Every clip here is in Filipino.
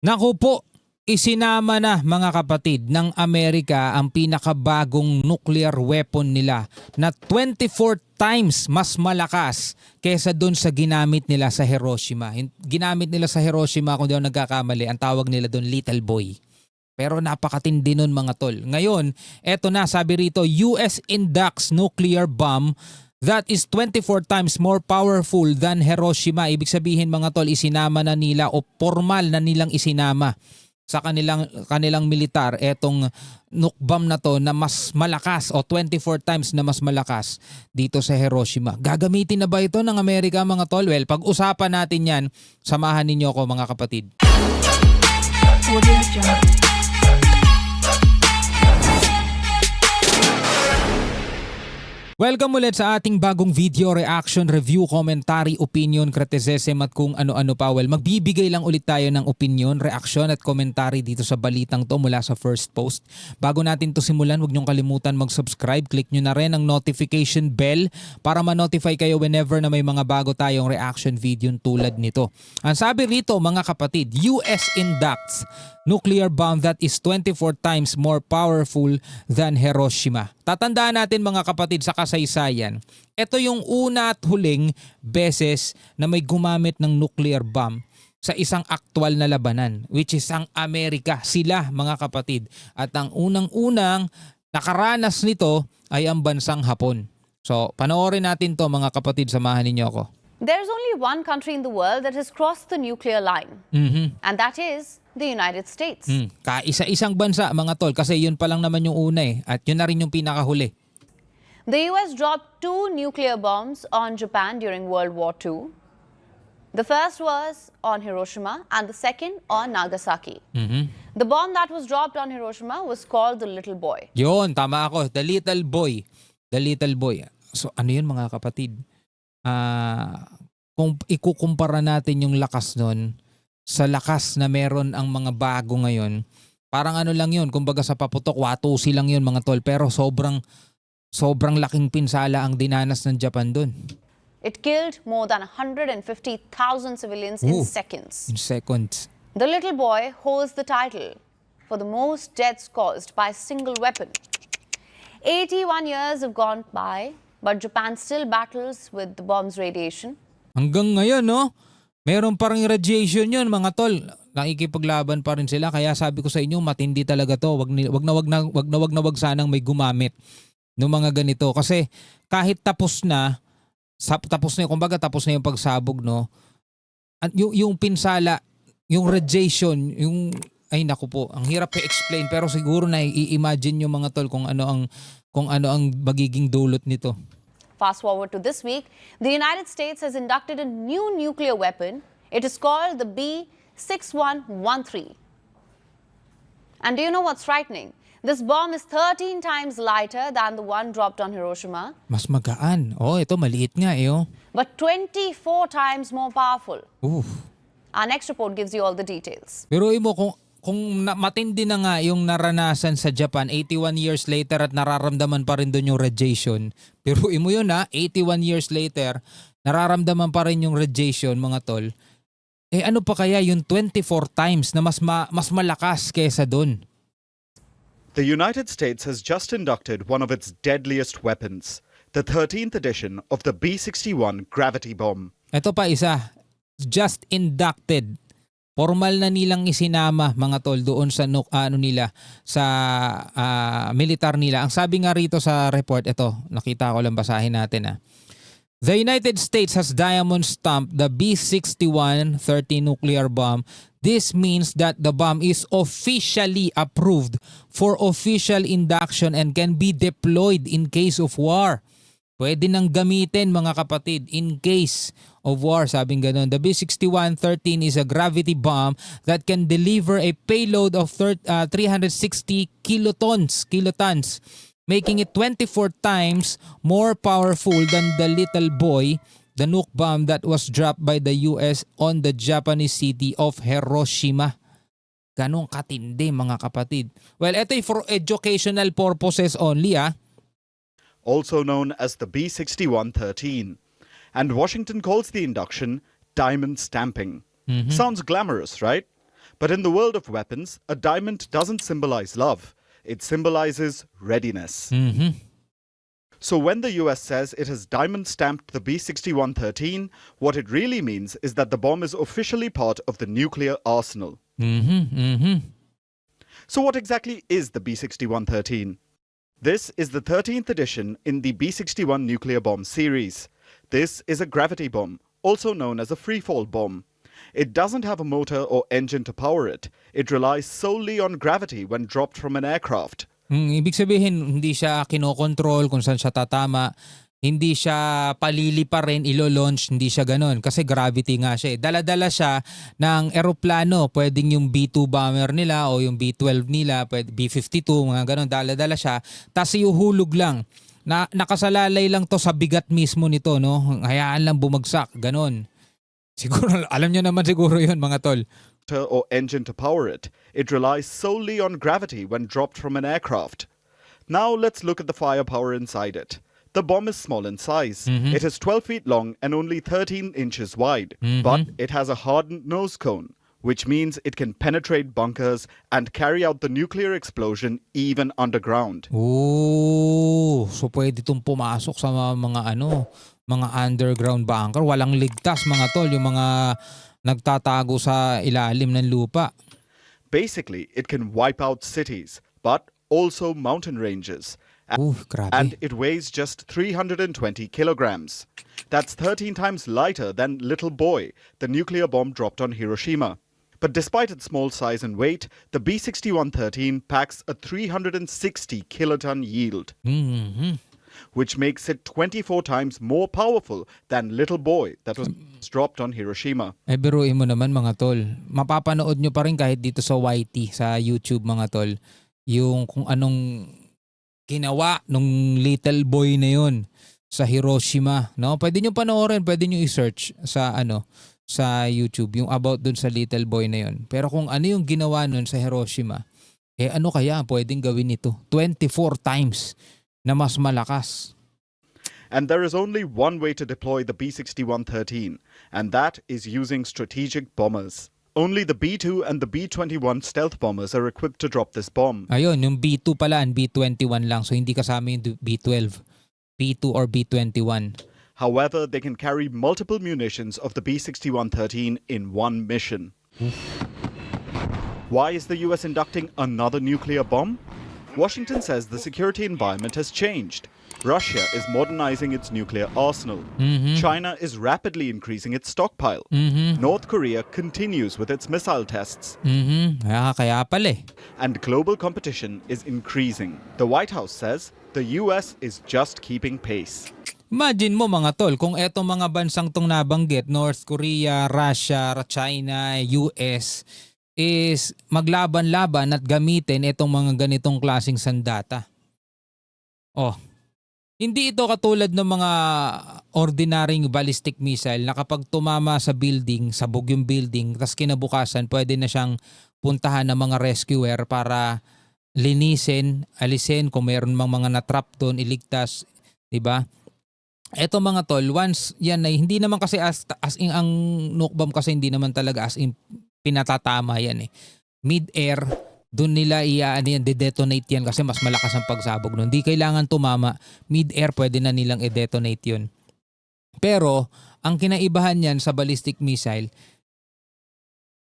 Naku po, isinama na mga kapatid ng Amerika ang pinakabagong nuclear weapon nila na 24 times mas malakas kesa doon sa ginamit nila sa Hiroshima. Ginamit nila sa Hiroshima, kung di ako nagkakamali, ang tawag nila doon Little Boy. Pero napakatindi nun mga tol. Ngayon, eto na, sabi rito, US inducts nuclear bomb that is 24 times more powerful than Hiroshima. Ibig sabihin mga tol, isinama na nila o formal na nilang isinama sa kanilang militar etong nuke bomb na to na mas malakas o 24 times na mas malakas dito sa Hiroshima. Gagamitin na ba ito ng Amerika mga tol? Well, pag-usapan natin yan, samahan ninyo ako mga kapatid. Welcome ulit sa ating bagong video, reaction, review, commentary, opinion, criticism at kung ano-ano pa. Well, magbibigay lang ulit tayo ng opinion, reaction at commentary dito sa balitang to mula sa first post. Bago natin to simulan, huwag niyong kalimutan mag-subscribe. Click niyo na rin ang notification bell para ma-notify kayo whenever na may mga bago tayong reaction video tulad nito. Ang sabi rito mga kapatid, US inducts nuclear bomb that is 24 times more powerful than Hiroshima. Tatandaan natin mga kapatid sa kasaysayan, ito yung una at huling beses na may gumamit ng nuclear bomb sa isang aktwal na labanan, which is ang Amerika. Sila mga kapatid. At ang unang-unang nakaranas nito ay ang bansang Hapon. So panoorin natin to mga kapatid, samahan ninyo ako. There's only one country in the world that has crossed the nuclear line, and that is the United States. Kaisa-isang bansa mga tol, kasi yun pa lang naman yung una at yun na rin yung pinakahuli. The US dropped 2 nuclear bombs on Japan during World War II. The first was on Hiroshima and the second on Nagasaki. The bomb that was dropped on Hiroshima was called the Little Boy. Yun, tama ako. The Little Boy. The Little Boy. So ano yun mga kapatid? Kung ikukumpara natin yung lakas nun sa lakas na meron ang mga bago ngayon, parang ano lang yun, kumbaga sa paputok, watusi lang yun mga tol. Pero sobrang laking pinsala ang dinanas ng Japan dun. It killed more than 150,000 civilians in seconds. In seconds. The Little Boy holds the title for the most deaths caused by a single weapon. 81 years have gone by, but Japan still battles with the bomb's radiation. Hanggang ngayon, no? Meron pa rin radiation yun, mga tol. Nakikipaglaban pa rin sila. Kaya sabi ko sa inyo, matindi talaga to. Wag na sanang may gumamit ng mga ganito. Kasi kahit tapos na, kumbaga tapos na yung pagsabog, no? Yung pinsala, yung radiation, ay naku po, ang hirap i-explain, pero siguro na i-imagine yung mga tol kung ano ang magiging dulot nito. Fast forward to this week, the United States has inducted a new nuclear weapon. It is called the B6113. And do you know what's frightening? This bomb is 13 times lighter than the one dropped on Hiroshima. Mas magaan. Oh, ito maliit nga But 24 times more powerful. Oof. Our next report gives you all the details. Pero mo kung matindi na nga yung naranasan sa Japan 81 years later at nararamdaman pa rin doon yung radiation. Pero mo yun 81 years later, nararamdaman pa rin yung radiation mga tol. Ano pa kaya yung 24 times na mas malakas kesa doon? The United States has just inducted one of its deadliest weapons, the 13th edition of the B61 gravity bomb. Ito pa isa, just inducted. Formal na nilang isinama mga tol doon sa militar nila. Ang sabi nga rito sa report, ito, nakita ko lang, basahin natin. The United States has diamond stamped the B6113 nuclear bomb. This means that the bomb is officially approved for official induction and can be deployed in case of war. Pwede nang gamitin mga kapatid in case of war, sabing ganun. The B6113 is a gravity bomb that can deliver a payload of 360 kilotons, making it 24 times more powerful than the Little Boy, the nuke bomb that was dropped by the US on the Japanese city of Hiroshima. Ganong katindi mga kapatid. Well, ito ay for educational purposes only Also known as the B6113. And Washington calls the induction diamond stamping. Sounds glamorous, right? But in the world of weapons, a diamond doesn't symbolize love. It symbolizes readiness. So when the US says it has diamond stamped the B-6113, what it really means is that the bomb is officially part of the nuclear arsenal. So what exactly is the B-6113? This is the 13th edition in the B-61 nuclear bomb series. This is a gravity bomb, also known as a freefall bomb. It doesn't have a motor or engine to power it. It relies solely on gravity when dropped from an aircraft. Ibig sabihin, hindi siya kinokontrol kung saan siya tatama. Hindi siya palili pa rin, ilo-launch, hindi siya ganun. Kasi gravity nga siya. Dala-dala siya ng eroplano. Pwedeng yung B-2 bomber nila o yung B-12 nila, B-52, mga ganun. Dala-dala siya. Tapos iuhulog lang. Nakasalalay lang to sa bigat mismo nito, no? Hayaan lang bumagsak, ganun. Siguro, alam nyo naman siguro yun, mga tol. Or engine to power it. It relies solely on gravity when dropped from an aircraft. Now let's look at the firepower inside it. The bomb is small in size. It is 12 feet long and only 13 inches wide. But it has a hardened nose cone, which means it can penetrate bunkers and carry out the nuclear explosion even underground. Oh, so pwede itong pumasok sa mga underground bunker. Walang ligtas, mga tol, yung mga nagtatago sa ilalim ng lupa. Basically, it can wipe out cities, but also mountain ranges. Grabe. And it weighs just 320 kilograms. That's 13 times lighter than Little Boy, the nuclear bomb dropped on Hiroshima. But despite its small size and weight, the B-6113 packs a 360 kiloton yield, which makes it 24 times more powerful than Little Boy that was dropped on Hiroshima. Biruin mo naman, mga tol. Mapapanood nyo pa rin kahit dito sa YT, sa YouTube, mga tol, yung kung anong ginawa nung Little Boy na yun sa Hiroshima, no? Pwede nyo panoorin, pwede nyo i-search sa sa YouTube yung about dun sa Little Boy na yun. Pero kung ano yung ginawa nun sa Hiroshima, ano kaya pwedeng gawin nito? 24 times na mas malakas. And there is only one way to deploy the B-6113, and that is using strategic bombers. Only the B-2 and the B-21 stealth bombers are equipped to drop this bomb. Ayun, yung B-2 pala, and B-21 lang. So hindi kasama yung B-12, B-2 or B-21. However, they can carry multiple munitions of the B-6113 in one mission. Why is the US inducting another nuclear bomb? Washington says the security environment has changed. Russia is modernizing its nuclear arsenal. China is rapidly increasing its stockpile. North Korea continues with its missile tests. Kaya pala eh. And global competition is increasing. The White House says the US is just keeping pace. Imagine mo, mga tol, kung etong mga bansang tong nabanggit, North Korea, Russia, China, US, is maglaban-laban at gamitin itong mga ganitong klaseng sandata. Hindi ito katulad ng mga ordinaryong ballistic missile na kapag tumama sa building, sabog yung building, tas kinabukasan pwede na siyang puntahan ng mga rescuer para linisin, alisin kung mayroon mang mga natrap doon, iligtas, di ba? Eto, mga tol, once yan ay hindi naman kasi as in ang nuke bomb kasi hindi naman talaga as in pinatatama yan eh. Mid-air, doon nila de-detonate yan kasi mas malakas ang pagsabog nun. Hindi kailangan tumama. Mid-air pwede na nilang i-detonate yun. Pero, ang kinaibahan yan sa ballistic missile,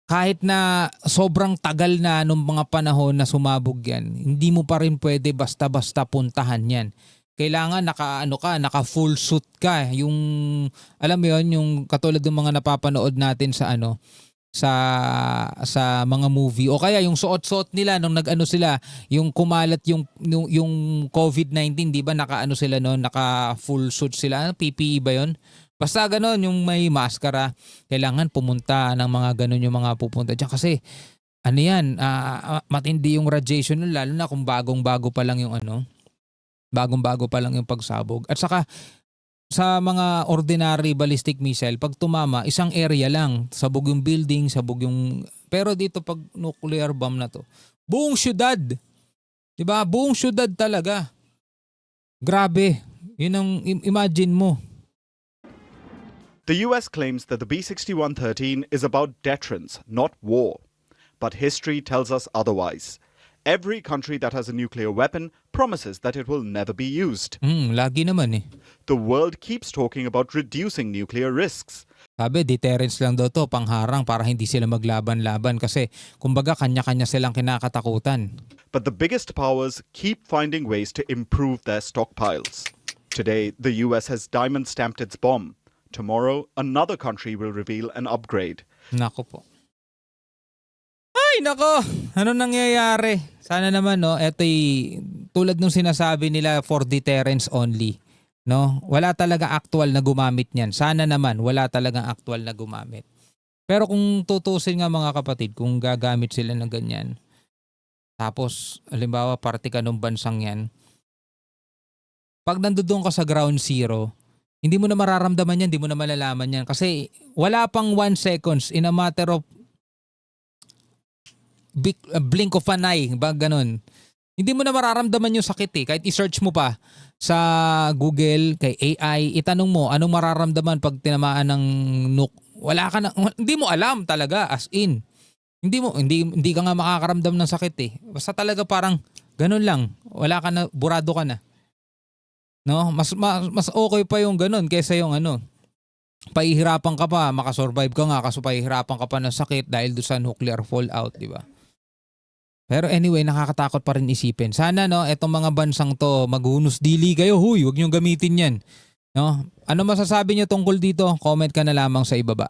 kahit na sobrang tagal na nung mga panahon na sumabog yan, hindi mo pa rin pwede basta-basta puntahan yan. Kailangan naka full suit ka. Yung, alam mo yun, yung katulad ng mga napapanood natin sa sa mga movie o kaya yung suot-suot nila nung nag-ano sila, yung kumalat yung COVID-19, di ba, naka sila noon, naka full suit sila, PPE ba yun? Basta gano'n, yung may maskara, kailangan pumunta ng mga gano'n yung mga pupunta diyan kasi matindi yung radiation nun, lalo na kung bagong-bago pa lang yung bagong-bago pa lang yung pagsabog. At saka sa mga ordinary ballistic missile, pag tumama, isang area lang. Sabog yung building, sabog yung... Pero dito pag nuclear bomb na to, buong syudad. Diba? Buong syudad talaga. Grabe. Yun ang imagine mo. The US claims that the B-6113 is about deterrence, not war. But history tells us otherwise. Every country that has a nuclear weapon promises that it will never be used. Lagi naman eh. The world keeps talking about reducing nuclear risks. Sabi, deterrence lang daw to, pangharang para hindi sila maglaban-laban kasi kumbaga kanya-kanya silang kinakatakutan. But the biggest powers keep finding ways to improve their stockpiles. Today, the US has diamond-stamped its bomb. Tomorrow, another country will reveal an upgrade. Nako po. Ay, nako! Ano nangyayari? Sana naman, no, eto'y tulad nung sinasabi nila for deterrence only. No? Wala talaga actual na gumamit niyan. Sana naman, wala talagang actual na gumamit. Pero kung tutusin nga mga kapatid, kung gagamit sila ng ganyan, tapos, halimbawa, parte ka ng bansang yan, pag nandoon ka sa ground zero, hindi mo na mararamdaman yan, hindi mo na malalaman yan. Kasi wala pang 1 seconds in a matter of blink of an eye, ba ganun. Hindi mo na mararamdaman yung sakit eh. Kahit i-search mo pa sa Google, kay AI, itanong mo anong mararamdaman pag tinamaan ng nuke. Wala ka na, hindi mo alam talaga as in. Hindi ka nga makakaramdam ng sakit eh. Basta talaga parang ganun lang. Wala ka na, burado ka na. No? Mas okay pa yung ganun kaysa yung pahihirapan ka pa, makasurvive ka nga kaso pahihirapan ka pa ng sakit dahil doon sa nuclear fallout, di ba? Pero anyway, nakakatakot pa rin isipin. Sana etong mga bansang to, maghunos dili kayo. Huy, huwag niyong gamitin yan. No? Ano masasabi niyo tungkol dito? Comment ka na lamang sa ibaba.